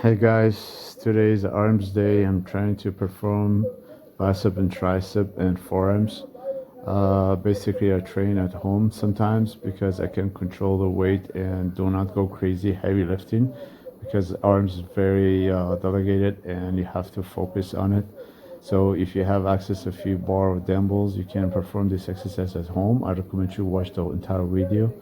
Hey guys, today is arms day. I'm trying to perform bicep and tricep and forearms. Basically, I train at home sometimes because I can control the weight and do not go crazy heavy lifting because arms is very delegated and you have to focus on it. So if you have access to a few bar or dumbbells, you can perform this exercise at home. I recommend you watch the entire video,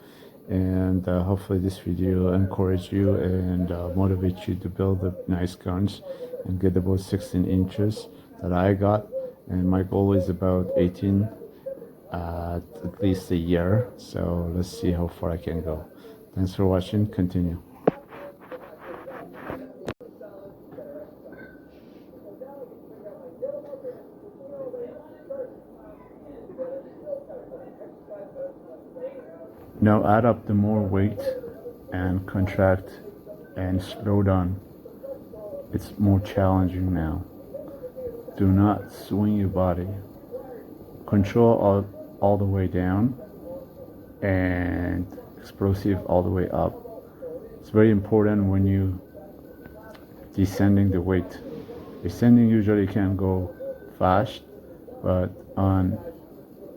and hopefully this video encourage you and motivate you to build the nice guns and get about 16 inches that I got. And my goal is about 18 at least a year, so let's see how far I can go. Thanks for watching. Continue. Now add up the more weight and contract and slow down. It's more challenging now. Do not swing your body. Control all the way down and explosive all the way up. It's very important when you descending the weight. Descending usually can go fast, but on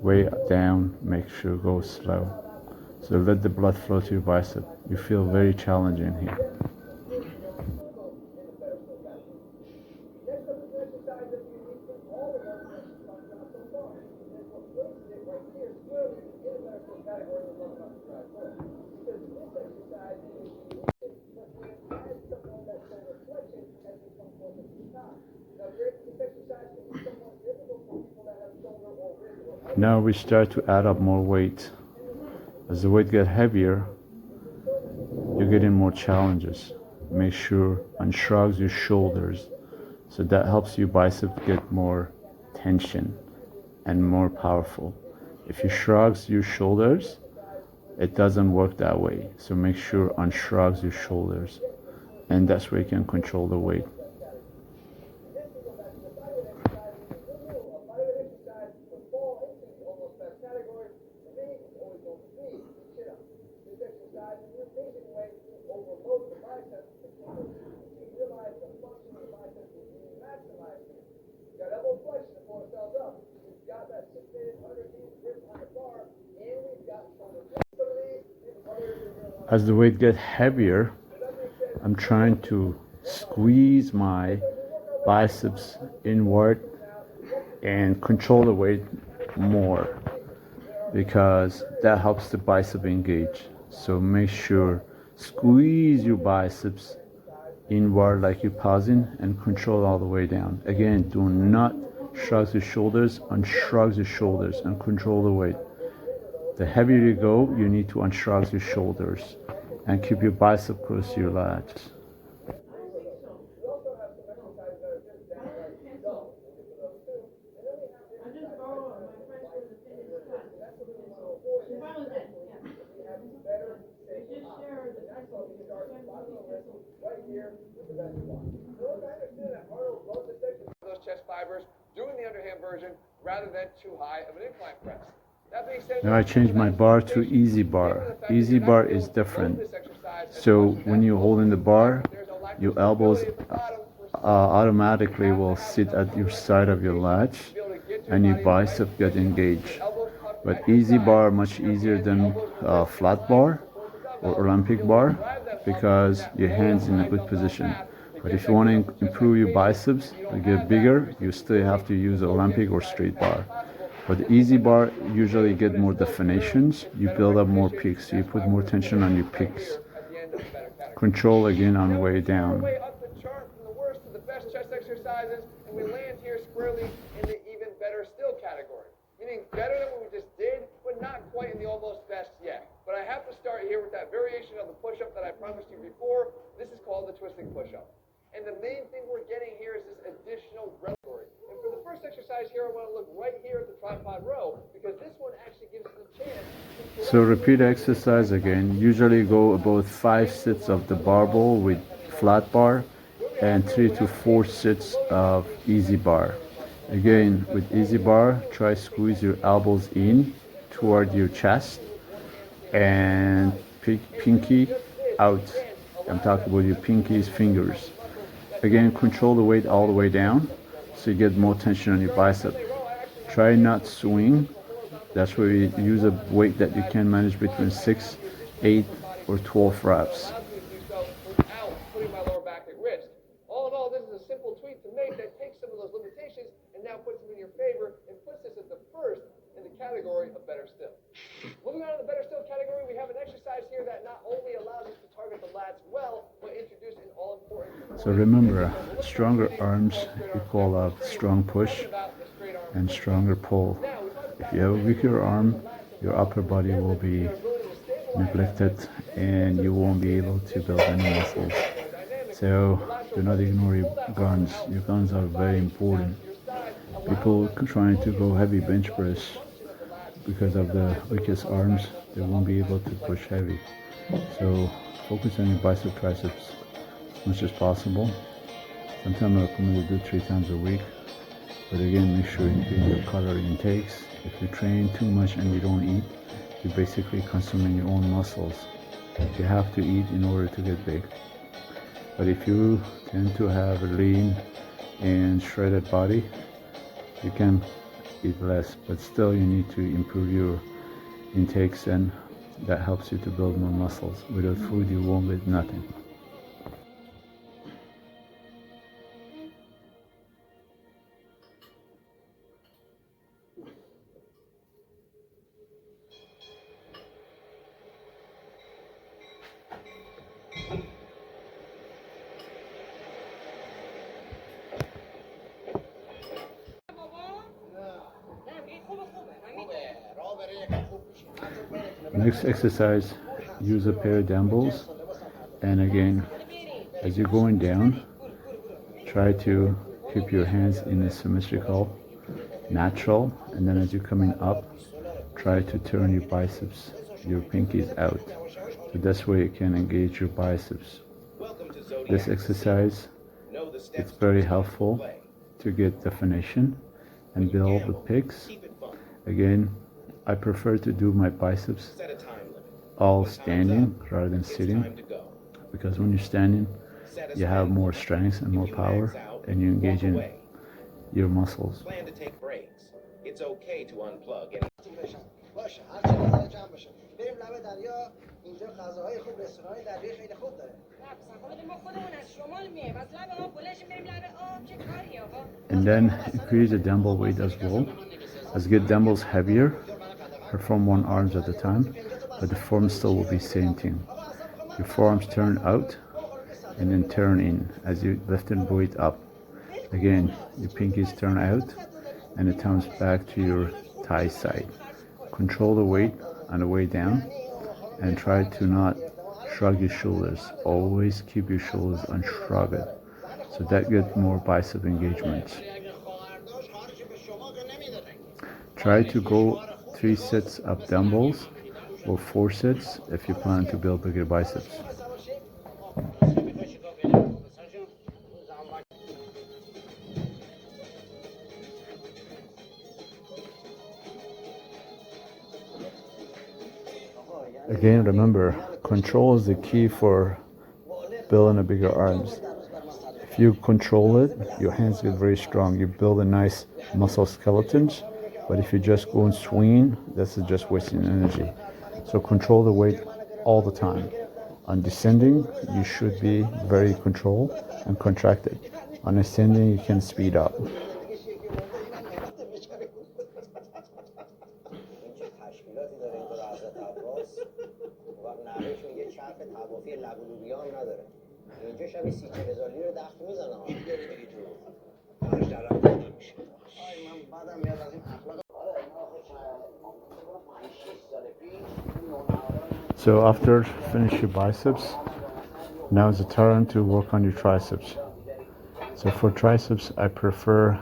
way down, make sure go slow. So let the blood flow to your bicep. You feel very challenging here. Now we start to add up more weight. As the weight gets heavier, you're getting more challenges. Make sure unshrugs your shoulders, so that helps your bicep get more tension and more powerful. If you shrugs your shoulders, it doesn't work that way. So make sure unshrugs your shoulders, and that's where you can control the weight. As the weight gets heavier, I'm trying to squeeze my biceps inward and control the weight more, because that helps the bicep engage. So make sure squeeze your biceps inward like you're pausing and control all the way down. Again, do not shrug your shoulders, unshrug your shoulders and control the weight. The heavier you go, you need to unshrug your shoulders and keep your bicep close to your lats. Those chest fibers, doing the underhand version rather than too high of an incline press. That being said, now I changed my bar to easy bar. Easy bar is different. So when you're holding the bar, your elbows automatically will sit at your side of your latch and your bicep get engaged. But easy bar much easier than flat bar or Olympic bar because your hands in a good position. But if you want to improve your biceps to get bigger, you still have to use Olympic or straight bar. But the easy bar usually get more definitions. You build up more peaks. You put more tension on your peaks. Control again on way down. Up the chart from the worst to the best chest exercises, and we land here squarely in the even better still category. Meaning better than what we just did, but not quite in the almost best yet. But I have to start here with that variation of the push-up that I promised you before. This is called the twisting push-up. And the main thing we're getting here is this additional category. And for the first exercise here, I want to look right here at the tripod row, because this one actually gives us a chance to... So repeat exercise again. Usually go about 5 sets of the barbell with flat bar and 3 to 4 sets of easy bar. Again, with easy bar, try squeeze your elbows in toward your chest and pinky out. I'm talking about your pinkies, fingers. Again, control the weight all the way down so you get more tension on your bicep. Try not swing. That's where you use a weight that you can manage between 6, 8, or 12 reps. Without putting my lower back at risk. All in all, this is a simple tweak to make that takes some of those limitations and now puts them in your favor and puts this at the first in the category of better still. Moving on to the better still category, we have an exercise here that not only allows us to target the lats well, but introduce an all-important. So remember, stronger arms equal a strong push and stronger pull. If you have a weaker arm, your upper body will be neglected and you won't be able to build any muscles. So do not ignore your guns. Your guns are very important. People trying to go heavy bench press because of the weakest arms, they won't be able to push heavy. So focus on your bicep triceps as much as possible. Sometimes I recommend to do 3 times a week, but again, make sure you increase your calorie intakes. If you train too much and you don't eat, you're basically consuming your own muscles. You have to eat in order to get big. But if you tend to have a lean and shredded body, you can eat less, but still you need to improve your intakes, and that helps you to build more muscles. Without food, you won't get nothing. Next exercise, use a pair of dumbbells, and again, as you're going down, try to keep your hands in a symmetrical, natural, and then as you're coming up, try to turn your biceps, your pinkies out. So that's where you can engage your biceps. This exercise, it's very helpful to get definition and build the pecs. Again, I prefer to do my biceps all standing rather than sitting, because when you're standing, you have more strength and more power, and you engage in your muscles. Plan to take breaks. It's okay to unplug and And then increase the dumbbell weight as well. As you get dumbbells heavier, perform 1 arms at a time, but the form still will be same thing. Your forearms turn out and then turn in as you lift the weight up. Again, your pinkies turn out and it comes back to your thigh side. Control the weight on the way down and try to not shrug your shoulders. Always keep your shoulders unshrugged, so that gets more bicep engagement. Try to go 3 sets of dumbbells or 4 sets if you plan to build bigger biceps. Again, remember, control is the key for building a bigger arms. If you control it, your hands get very strong. You build a nice muscle skeletons. But if you just go and swing, that's just wasting energy. So control the weight all the time. On descending, you should be very controlled and contracted. On ascending, you can speed up. So after finish your biceps, now is the turn to work on your triceps. So for triceps, I prefer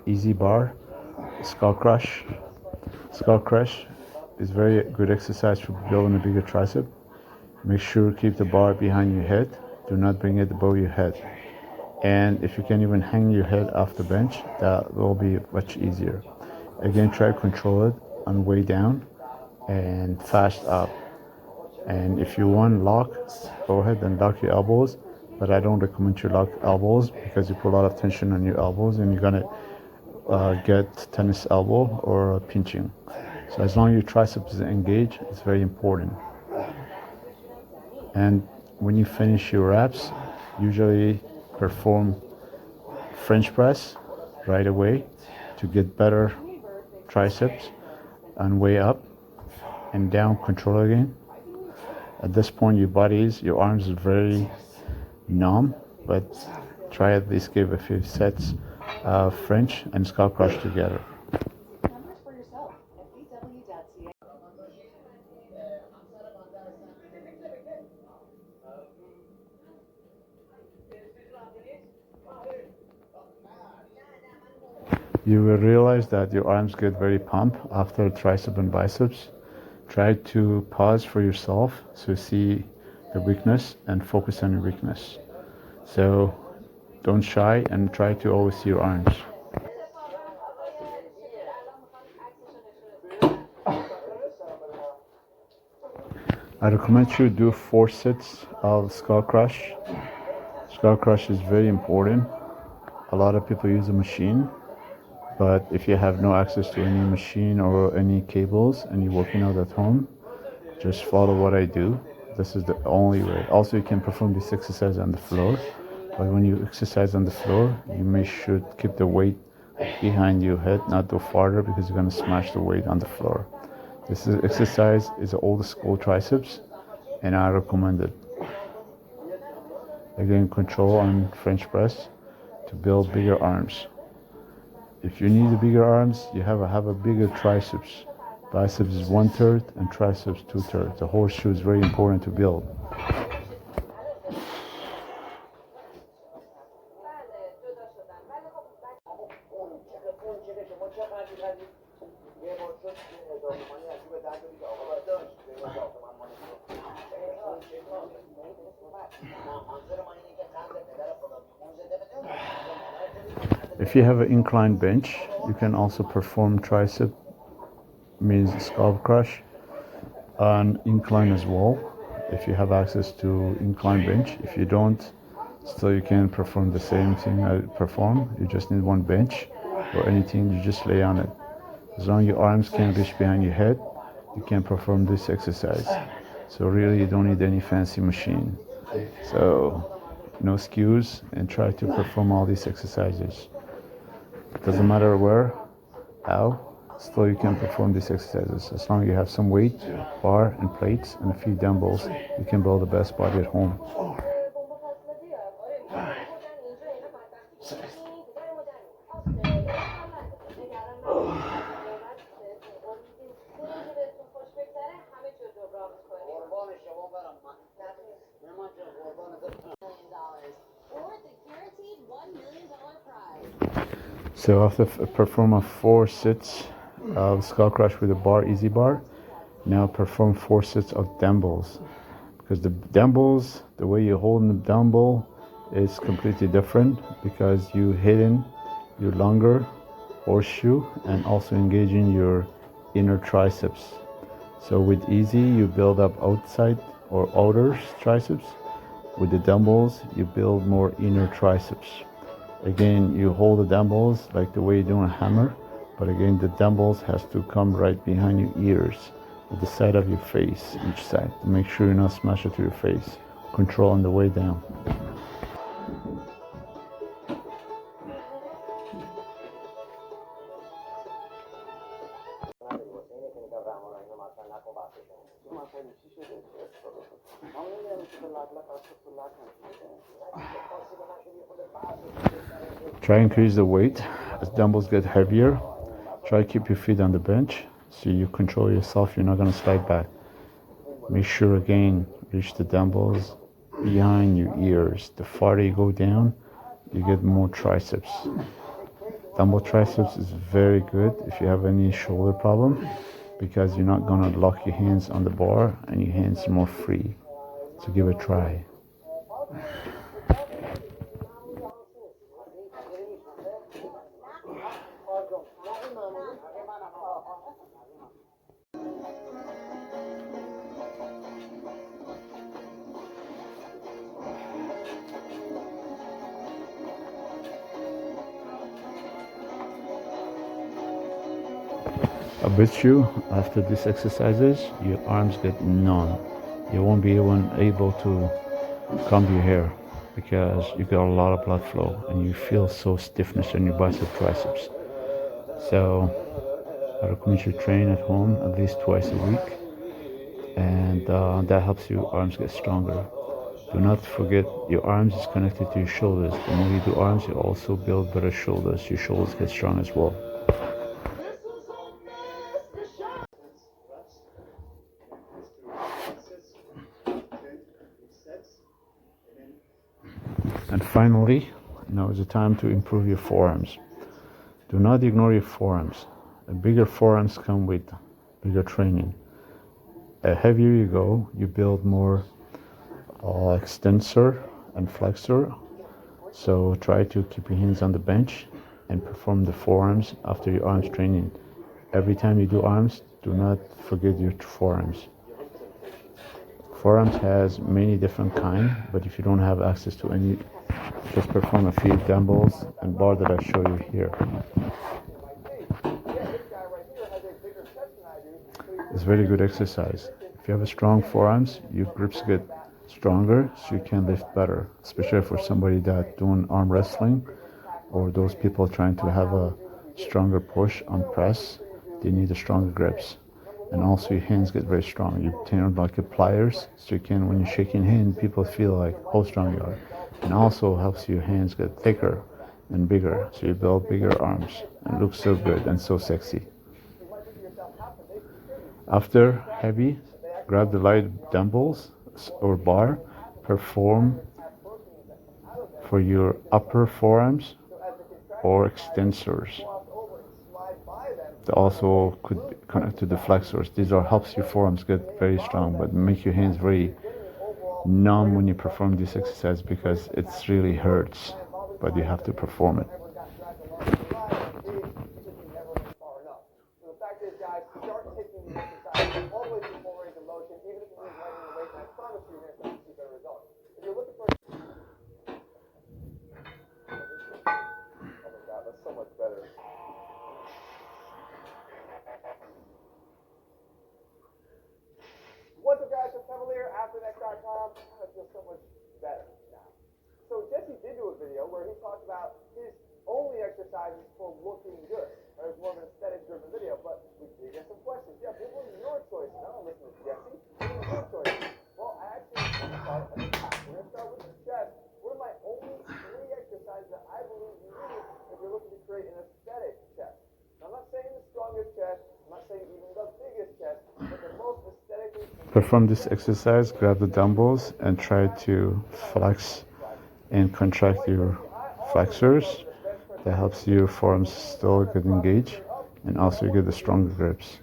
easy bar, skull crush. Skull crush is very good exercise for building a bigger tricep. Make sure to keep the bar behind your head. Do not bring it above your head. And if you can even hang your head off the bench, that will be much easier. Again, try to control it on way down and fast up. And if you want lock, go ahead and lock your elbows but I don't recommend you lock elbows because you put a lot of tension on your elbows and you're gonna get tennis elbow or pinching. So as long as your triceps is engaged, it's very important. And when you finish your reps, usually perform French press right away to get better triceps, and way up and down, control again. At this point, your arms are very numb, but try at least give a few sets of French and skull crush together. You will realize that your arms get very pumped after tricep and biceps. Try to pause for yourself so you see the weakness and focus on your weakness. So don't shy and try to always see your arms. I recommend you do 4 sets of skull crush. Skull crush is very important. A lot of people use a machine, but if you have no access to any machine or any cables and you're working out at home, just follow what I do. This is the only way. Also, you can perform this exercise on the floor, but when you exercise on the floor, you should keep the weight behind your head, not go farther because you're going to smash the weight on the floor. This exercise is old school triceps, and I recommend it. Again, control on French press to build bigger arms. If you need the bigger arms, you have a bigger triceps. Biceps is 1/3 and triceps 2/3. The horseshoe is very important to build. If you have an incline bench, you can also perform tricep, means scalp crush, on incline as well. If you have access to incline bench, if you don't, still you can perform the same thing I perform. You just need one bench or anything, you just lay on it. As long as your arms can reach behind your head, you can perform this exercise. So really, you don't need any fancy machine. So no skews, and try to perform all these exercises. Doesn't matter where, how, still you can perform these exercises. As long as you have some weight, bar and plates, and a few dumbbells, you can build the best body at home. So after perform 4 sets of skull crush with a bar, easy bar, now perform 4 sets of dumbbells. Because the dumbbells, the way you hold the dumbbell is completely different because you hitting your longer horseshoe and also engaging your inner triceps. So with easy, you build up outside or outer triceps. With the dumbbells, you build more inner triceps. Again, you hold the dumbbells like the way you're doing a hammer, but again, the dumbbells has to come right behind your ears, at the side of your face, each side, to make sure you're not smashing to your face. Control on the way down. Try increase the weight as dumbbells get heavier. Try keep your feet on the bench so you control yourself. You're not going to slide back. Make sure again reach the dumbbells behind your ears. The farther you go down, you get more triceps. Dumbbell triceps is very good if you have any shoulder problem because you're not going to lock your hands on the bar and your hands are more free. So give it a try. I bet you after these exercises, your arms get numb. You won't be even able to comb your hair because you got a lot of blood flow and you feel so stiffness in your bicep triceps. So I recommend you train at home at least twice a week, and that helps your arms get stronger. Do not forget your arms is connected to your shoulders. The more you do arms, you also build better shoulders. Your shoulders get strong as well. And finally, now is the time to improve your forearms. Do not ignore your forearms. Bigger forearms come with bigger training. The heavier you go, you build more extensor and flexor. So try to keep your hands on the bench and perform the forearms after your arms training. Every time you do arms, do not forget your forearms. Forearms has many different kind, but if you don't have access to any, just perform a few dumbbells and bar that I show you here. It's very good exercise. If you have a strong forearms, your grips get stronger, so you can lift better, especially for somebody that doing arm wrestling or those people trying to have a stronger push on press. They need a stronger grips. And also your hands get very strong. You turn like a pliers, so you can, when you're shaking hand, people feel like how strong you are. And also helps your hands get thicker and bigger, so you build bigger arms and look so good and so sexy. After heavy, grab the light dumbbells or bar, perform for your upper forearms or extensors. They also could connect to the flexors. These are helps your forearms get very strong, but make your hands very numb when you perform this exercise because it really hurts, but you have to perform it. What's up, guys? From Cavalier, AfterNext.com. I feel so much better now. So Jesse did do a video where he talked about his only exercises for looking good. It was more of an aesthetic-driven video, but we did get some questions. Yeah, what were your choices? I don't listen to Jesse. What were your choices? Well, I actually want to start at the top. We're going to start with the chest. What are my only 3 exercises that I believe you need if you're looking to create an aesthetic chest? Now, I'm not saying the strongest chest. I'm not saying even the biggest chest, but the most aesthetically. Perform this exercise, grab the dumbbells and try to flex and contract your flexors. That helps your forearms still get engaged and also you get the stronger grips.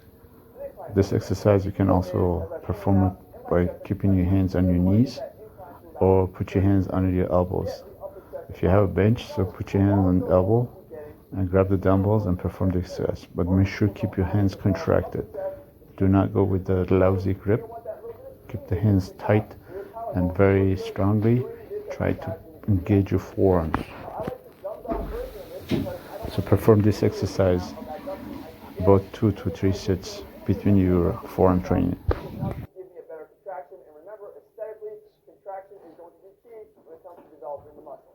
This exercise you can also perform it by keeping your hands on your knees or put your hands under your elbows. If you have a bench, so put your hands on the elbow and grab the dumbbells and perform the exercise. But make sure keep your hands contracted. Do not go with the lousy grip. Keep the hands tight and very strongly. Try to engage your forearms. So perform this exercise about 2 to 3 sets between your forearm training. Give me a better contraction, and remember, aesthetically, contraction is going to be key when it comes to developing the muscle.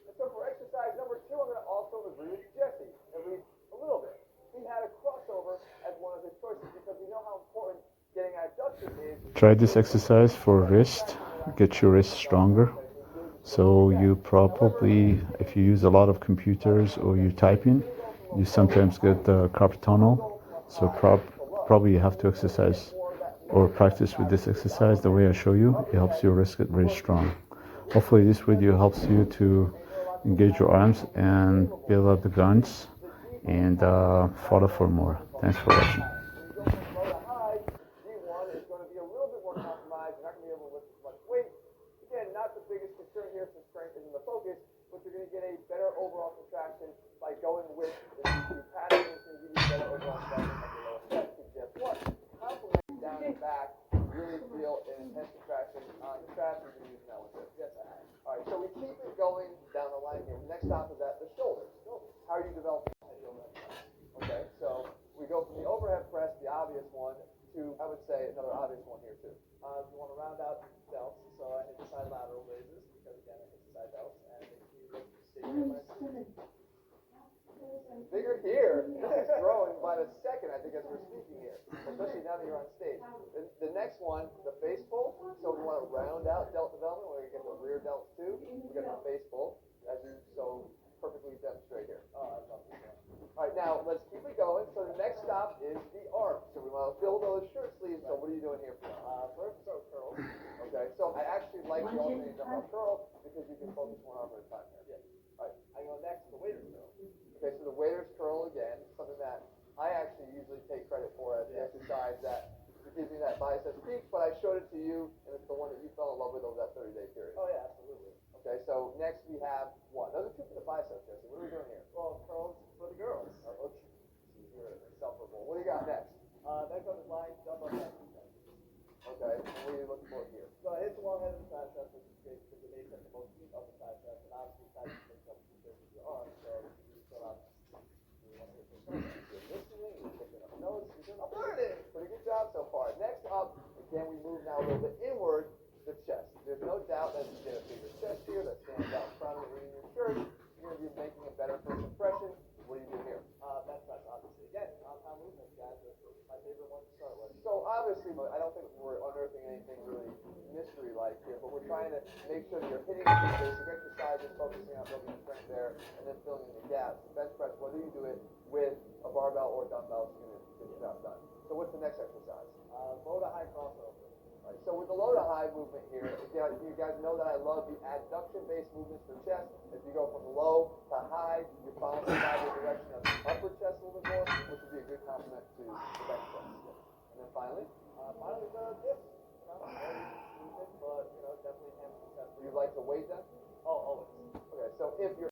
And so for exercise number 2, I'm going to also agree with Jesse, at least a little bit. He had a crossover as one of his choices because we know how important getting adductors is. Try this exercise for wrist. Get your wrist stronger. So you probably, if you use a lot of computers or you're typing, you sometimes get the carpal tunnel. So probably you have to exercise or practice with this exercise the way I show you. It helps your wrist get very strong. Hopefully this video helps you to engage your arms and build up the guns and follow for more. Thanks for watching. Not the biggest concern here since strength isn't the focus, but you're going to get a better overall contraction by going with the DQ pattern. It's going to give you better overall contraction at the lower chest. Because guess what? Complementing down and back, really feel an intense contraction on the traps. You've been using that one too. Yes, I have. All right, so we keep it going down the line here. Next stop is at the shoulders. How are you developing the shoulder exercise? Okay, so we go from the overhead obvious one here too. You want to round out delts, so I hit the side lateral raises, because again, I hit the side delts, and if you look to stay here, bigger here. This is growing by the second, I think, as we're speaking here, especially now that you're on stage. The next one, the face pull. So we want to round out delt development. We're going to get the rear delts too. We get the face pull, as you so perfectly demonstrate here. Oh, I love this one. All right, now let's keep it going. So the next stop is the arms. So we want to fill those shirt sleeves. So what are you doing here for now? First, start with curls. Okay, so I actually like the alternating dumbbell curl because you can focus one arm at a time here. Yeah. All right, I go next to the waiter's curl. Okay, so the waiter's curl again, something that I actually usually take credit for as the exercise that gives me that biceps peak, but I showed it to you, and it's the one that you fell in love with over that 30-day period. Oh yeah, absolutely. Okay, so next we have one. Those are two for the biceps, Jesse. What are we doing here? Well, curls for the girls. Oh, okay. You're insufferable. What do you got next? Next one is lying dumbbell triceps. Okay, and what are you looking for here? So I hit the long head of the triceps, which is great because it makes up the most meat of the triceps, and obviously triceps makes up 2/3 of your arm, so you fill out. You're listening, you're taking up notes, you're learning. Pretty good job so far. Next up, again, we move now a little bit inward, the chest. There's no doubt that you get a bigger chest here that stands out prominently in your shirt. You're going to be making a better first impression. What do you do here? Bench press, obviously. Again, compound movements, guys. That's my favorite one to start with. So obviously, I don't think we're unearthing anything really mystery-like here, but we're trying to make sure that you're hitting the basic exercises, focusing on building strength there, and then filling in the gaps. Bench press, whether you do it with a barbell or dumbbell, is going to get the job done. So what's the next exercise? Low to high crossover. All right, so with the low to high movement here, again, you guys know that I love the adduction-based movements for chest. If you go from low to high, you're following the direction of the upper chest a little bit more, which would be a good complement to the bench press. And then finally, the dips. You know, very easy, but definitely hammer the chest. Do you like to weight them? Oh, always. Okay, so if you're